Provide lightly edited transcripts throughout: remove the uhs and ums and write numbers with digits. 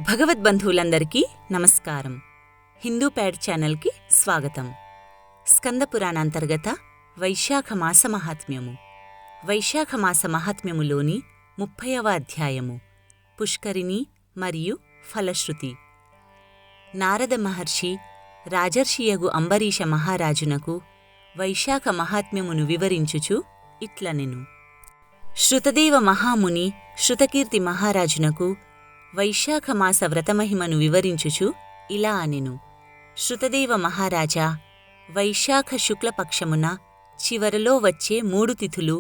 భగవద్బంధువులందరికీ నమస్కారం. హిందూ ప్యాడ్ ఛానల్కి స్వాగతం. స్కంద పురాణాంతర్గత వైశాఖ మాస మహాత్మ్యము. వైశాఖ మాస మహాత్మ్యములోని 30వ అధ్యాయము పుష్కరిణి మరియు ఫలశ్రుతి. నారద మహర్షి రాజర్షియగు అంబరీష మహారాజునకు వైశాఖ మహాత్మ్యమును వివరించుచు ఇట్లనెను. శృతదేవ మహాముని శృతకీర్తి మహారాజునకు వైశాఖమాస వ్రతమహిమను వివరించుచు ఇలా అనెను. శృతదేవ మహారాజా, వైశాఖ శుక్లపక్షమున చివరలో వచ్చే 3 తిథులు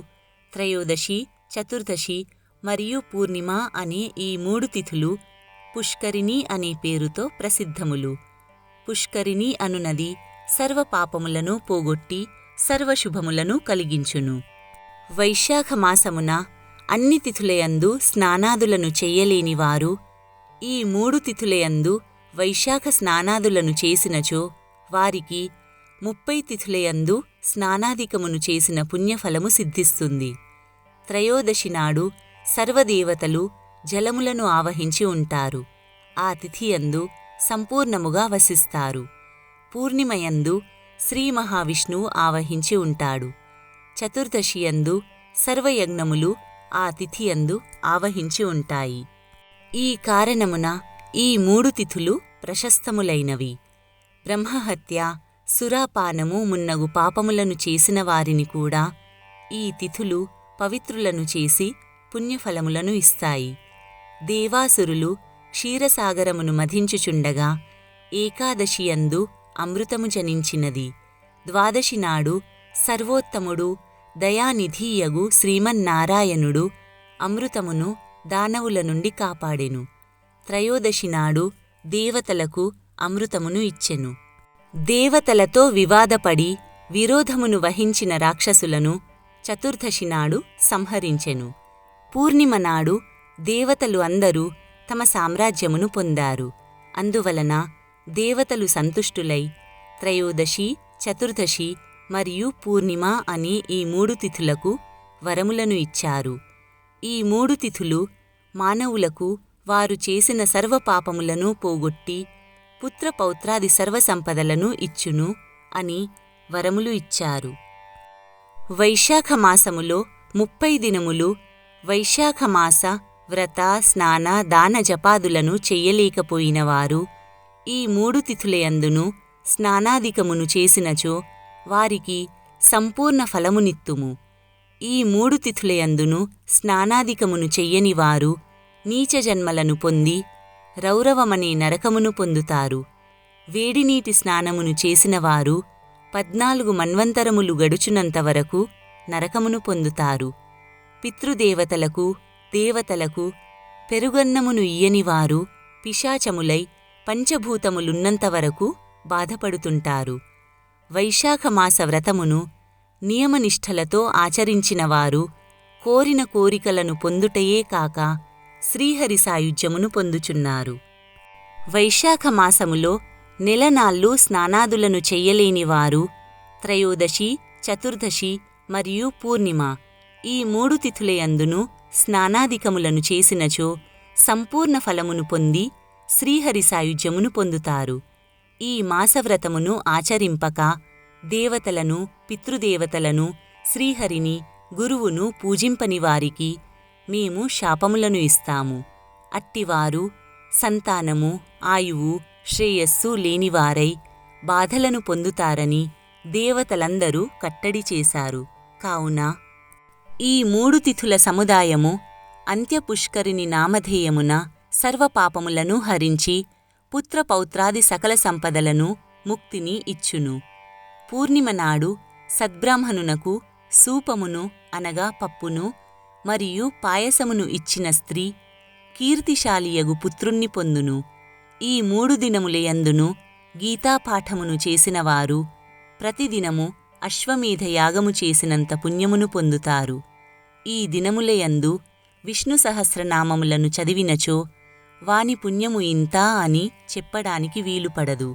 త్రయోదశి, చతుర్దశి మరియు పూర్ణిమ అనే ఈ 3 తిథులు పుష్కరిణి అనే పేరుతో ప్రసిద్ధములు. పుష్కరిణి అనునది సర్వపాపములను పోగొట్టి సర్వశుభములను కలిగించును. వైశాఖమాసమున అన్ని తిథులయందు స్నానాదులను చెయ్యలేనివారు ఈ 3 తిథులయందు వైశాఖ స్నానాదులను చేసినచో వారికి 30 తిథులయందు స్నానాధికమును చేసిన పుణ్యఫలము సిద్ధిస్తుంది. త్రయోదశి నాడు సర్వదేవతలు జలములను ఆవహించి ఉంటారు. ఆ తిథియందు సంపూర్ణముగా వసిస్తారు. పూర్ణిమయందు శ్రీ మహావిష్ణువు ఆవహించి ఉంటాడు. చతుర్దశియందు సర్వయజ్ఞములు ఆ తిథియందు ఆవహించి ఉంటాయి. ఈ కారణమున ఈ 3 తిథులు ప్రశస్తములైనవి. బ్రహ్మహత్య, సురాపానము మున్నగు పాపములను చేసిన వారిని కూడా ఈ తిథులు పవిత్రులను చేసి పుణ్యఫలములను ఇస్తాయి. దేవాసురులు క్షీరసాగరమును మధించుచుండగా ఏకాదశియందు అమృతము జనించినది. ద్వాదశి నాడు సర్వోత్తముడు దయానిధియగు శ్రీమన్నారాయణుడు అమృతమును దానవుల నుండి కాపాడెను. త్రయోదశి నాడు దేవతలకు అమృతమును ఇచ్చెను. దేవతలతో వివాదపడి విరోధమును వహించిన రాక్షసులను చతుర్దశి నాడు సంహరించెను. పూర్ణిమ నాడు దేవతలు అందరూ తమ సామ్రాజ్యమును పొందారు. అందువలన దేవతలు సంతుష్టులై త్రయోదశి, చతుర్దశి మరియు పూర్ణిమ అనే ఈ 3 తిథులకు వరములను ఇచ్చారు. ఈ 3 తిథులు మానవులకు వారు చేసిన సర్వపాపములను పోగొట్టి పుత్రపౌత్రాది సర్వసంపదలను ఇచ్చును అని వరములు ఇచ్చారు. వైశాఖమాసములో 30 దినములు వైశాఖమాస వ్రత, స్నాన, దాన జపాదులను చెయ్యలేకపోయినవారు ఈ 3 తిథులయందును స్నానాధికమును చేసినచో వారికి సంపూర్ణ ఫలమునిత్తుము. ఈ 3 తిథులయందును స్నానాధికమును చెయ్యనివారు నీచజన్మలను పొంది రౌరవమనే నరకమును పొందుతారు. వేడినీటి స్నానమును చేసినవారు 14 మన్వంతరములు గడుచునంతవరకు నరకమును పొందుతారు. పితృదేవతలకు, దేవతలకు పెరుగన్నమును ఇయ్యనివారు పిశాచములై పంచభూతములున్నంతవరకు బాధపడుతుంటారు. వైశాఖమాస వ్రతమును నియమనిష్టలతో ఆచరించినవారు కోరిన కోరికలను పొందుటయే కాక శ్రీహరి సాయుజ్యమును పొందుచున్నారు. వైశాఖమాసములో నెలనాళ్ళు స్నానాదులను చెయ్యలేనివారు త్రయోదశి, చతుర్దశి మరియు పూర్ణిమ ఈ 3 తిథులయందును స్నానాధికములను చేసినచో సంపూర్ణ ఫలమును పొంది శ్రీహరి సాయుజ్యమును పొందుతారు. ఈ మాసవ్రతమును ఆచరింపక దేవతలను, పితృదేవతలను, శ్రీహరిని, గురువును పూజింపని వారికి మేము శాపములను ఇస్తాము. అట్టివారు సంతానము, ఆయువు, శ్రేయస్సు లేనివారై బాధలను పొందుతారని దేవతలందరూ కట్టడి చేశారు. కావున ఈ 3 తిథుల సముదాయము అంత్యపుష్కరిణి నామధేయమున సర్వపాపములను హరించి పుత్రపౌత్రాది సకల సంపదలను, ముక్తిని ఇచ్చును. పూర్ణిమ నాడు సద్బ్రాహ్మణునకు సూపమును అనగా పప్పును మరియు పాయసమును ఇచ్చిన స్త్రీ కీర్తిశాలియగు పుత్రుణ్ణి పొందును. ఈ 3 దినములయందును గీతాపాఠమును చేసినవారు ప్రతిదినము అశ్వమేధ యాగము చేసినంత పుణ్యమును పొందుతారు. ఈ దినములయందు విష్ణు సహస్రనామములను చదివినచో వాని పుణ్యము ఇంత అని చెప్పడానికి వీలుపడదు.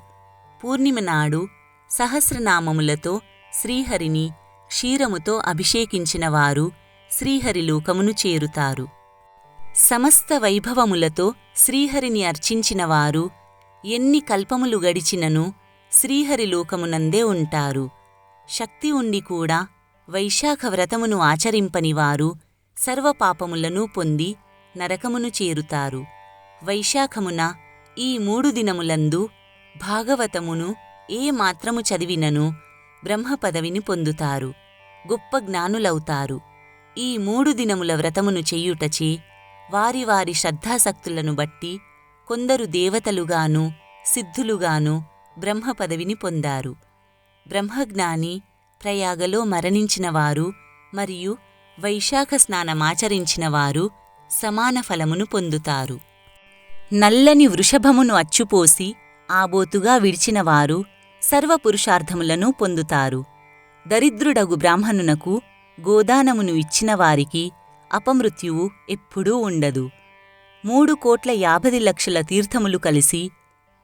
పూర్ణిమ నాడు సహస్రనామములతో శ్రీహరిని క్షీరముతో అభిషేకించినవారు శ్రీహరిలోకమును చేరుతారు. సమస్త వైభవములతో శ్రీహరిని అర్చించినవారు ఎన్ని కల్పములు గడిచినను శ్రీహరిలోకమునందే ఉంటారు. శక్తి ఉండి కూడా వైశాఖ వ్రతమును ఆచరింపనివారు సర్వపాపములను పొంది నరకమును చేరుతారు. వైశాఖమున ఈ 3 దినములందు భాగవతమును ఏ మాత్రము చదివినను బ్రహ్మపదవిని పొందుతారు, గొప్ప జ్ఞానులవుతారు. ఈ 3 దినముల వ్రతమును చెయ్యుటచే వారి వారి శ్రద్ధాసక్తులను బట్టి కొందరు దేవతలుగాను సిద్ధులుగాను బ్రహ్మపదవిని పొందారు. బ్రహ్మజ్ఞాని, ప్రయాగలో మరణించినవారు మరియు వైశాఖ స్నానమాచరించినవారు సమాన ఫలమును పొందుతారు. నల్లని వృషభమును అచ్చుపోసి ఆబోతుగా విడిచినవారు సర్వపురుషార్థములను పొందుతారు. దరిద్రుడగు బ్రాహ్మణునకు గోదానమును ఇచ్చినవారికి అపమృత్యువు ఎప్పుడూ ఉండదు. 3,50,00,000 తీర్థములు కలిసి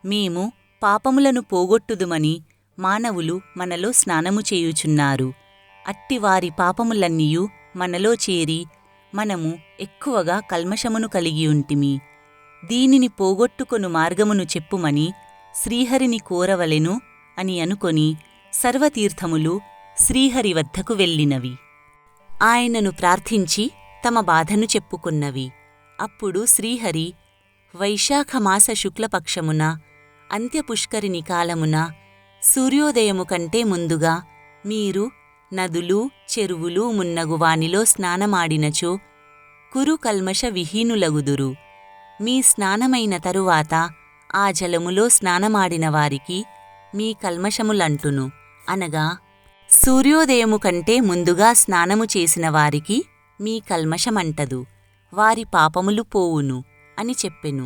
మేము పాపములను పోగొట్టుదుమని మానవులు మనలో స్నానము చేయుచున్నారు. అట్టివారి పాపములన్నీయు మనలో చేరి మనము ఎక్కువగా కల్మషమును కలిగియుంటిమి. దీనిని పోగొట్టుకొను మార్గమును చెప్పుమని శ్రీహరిని కోరవలెను అని అనుకొని సర్వతీర్థములు శ్రీహరి వద్దకు వెళ్ళినవి. ఆయనను ప్రార్థించి తమ బాధను చెప్పుకున్నవి. అప్పుడు శ్రీహరి వైశాఖమాస శుక్లపక్షమున అంత్యపుష్కరిణి కాలమున సూర్యోదయము కంటే ముందుగా మీరు నదులు, చెరువులు మున్నగు వానిలో స్నానమాడినచో కురు కల్మష విహీనులగుదురు. మీ స్నానమైన తరువాత ఆ జలములో స్నానమాడిన వారికి మీ కల్మషములంటును, అనగా సూర్యోదయము కంటే ముందుగా స్నానము చేసిన వారికి మీ కల్మషమంటదు, వారి పాపములు పోవును అని చెప్పెను.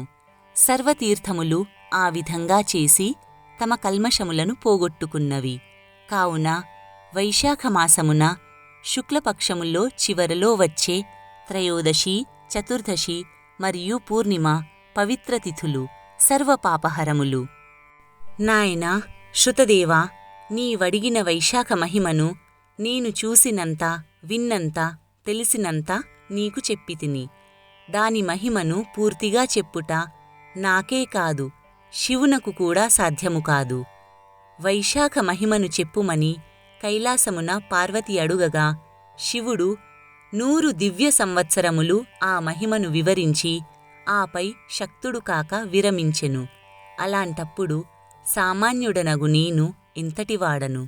సర్వతీర్థములు ఆ విధంగా చేసి తమ కల్మషములను పోగొట్టుకున్నవి. కావున వైశాఖమాసమున శుక్లపక్షములో చివరలో వచ్చే త్రయోదశి, చతుర్దశి మరియు పూర్ణిమ పవిత్రతిథులు సర్వపాపహరములు. నాయనా శృతదేవా, నీవడిగిన వైశాఖ మహిమను నేను చూసినంత, విన్నంత, తెలిసినంత నీకు చెప్పితిని. దాని మహిమను పూర్తిగా చెప్పుట నాకే కాదు, శివునకు కూడా సాధ్యము కాదు. వైశాఖ మహిమను చెప్పుమని కైలాసమున పార్వతి అడుగగా శివుడు 100 దివ్య సంవత్సరములు ఆ మహిమను వివరించి ఆపై శక్తుడు కాక విరమించెను. అలాంటప్పుడు సామాన్యుడనగు నేను ఎంతటివాడను?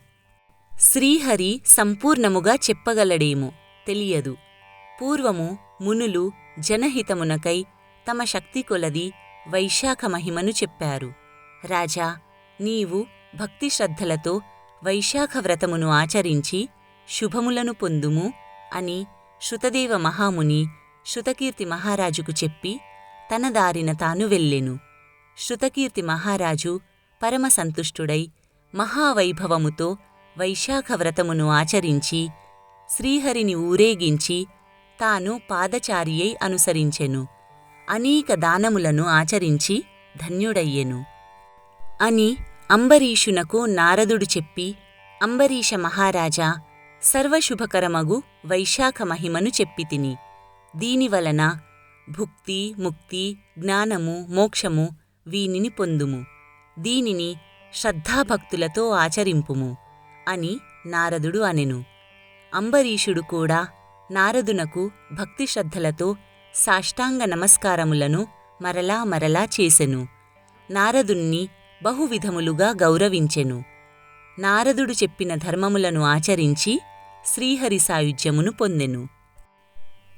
శ్రీహరి సంపూర్ణముగా చెప్పగలడేమో తెలియదు. పూర్వము మునులు జనహితమునకై తమ శక్తి కొలది వైశాఖ మహిమను చెప్పారు. రాజా, నీవు భక్తి శ్రద్ధలతో వైశాఖ వ్రతమును ఆచరించి శుభములను పొందుము అని శృతదేవ మహాముని శృతకీర్తి మహారాజుకు చెప్పి తన దారిన తాను వెళ్ళెను. శృతకీర్తి మహారాజు పరమసంతుష్టుడై మహావైభవముతో వైశాఖ వ్రతమును ఆచరించి శ్రీహరిని ఊరేగించి తాను పాదచారియై అనుసరించెను. అనేక దానములను ఆచరించి ధన్యుడయ్యెను అని అంబరీషునకు నారదుడు చెప్పి, అంబరీష మహారాజా, సర్వశుభకరమగు వైశాఖ మహిమను చెప్పితిని. దీనివలన భుక్తి, ముక్తి, జ్ఞానము, మోక్షము వీనిని పొందుము. దీనిని శ్రద్ధాభక్తులతో ఆచరింపుము అని నారదుడు అనెను. అంబరీషుడు కూడా నారదునకు భక్తి శ్రద్ధలతో సాష్టాంగ నమస్కారములను మరలా మరలా చేసెను. నారదుణ్ణి బహువిధములుగా గౌరవించెను. నారదుడు చెప్పిన ధర్మములను ఆచరించి శ్రీహరి సాయుజ్యమును పొందెను.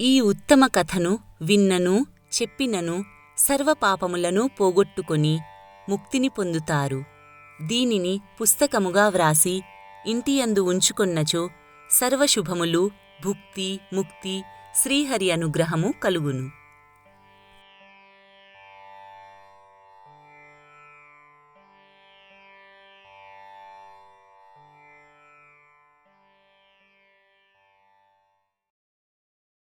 ఈ ఉత్తమ కథను విన్నను చెప్పినను సర్వపాపములను పోగొట్టుకొని ముక్తిని పొందుతారు. దీనిని పుస్తకముగా వ్రాసి ఇంటియందు ఉంచుకొన్నచో సర్వశుభములు, భుక్తి, ముక్తి, శ్రీహరి అనుగ్రహము కలుగును.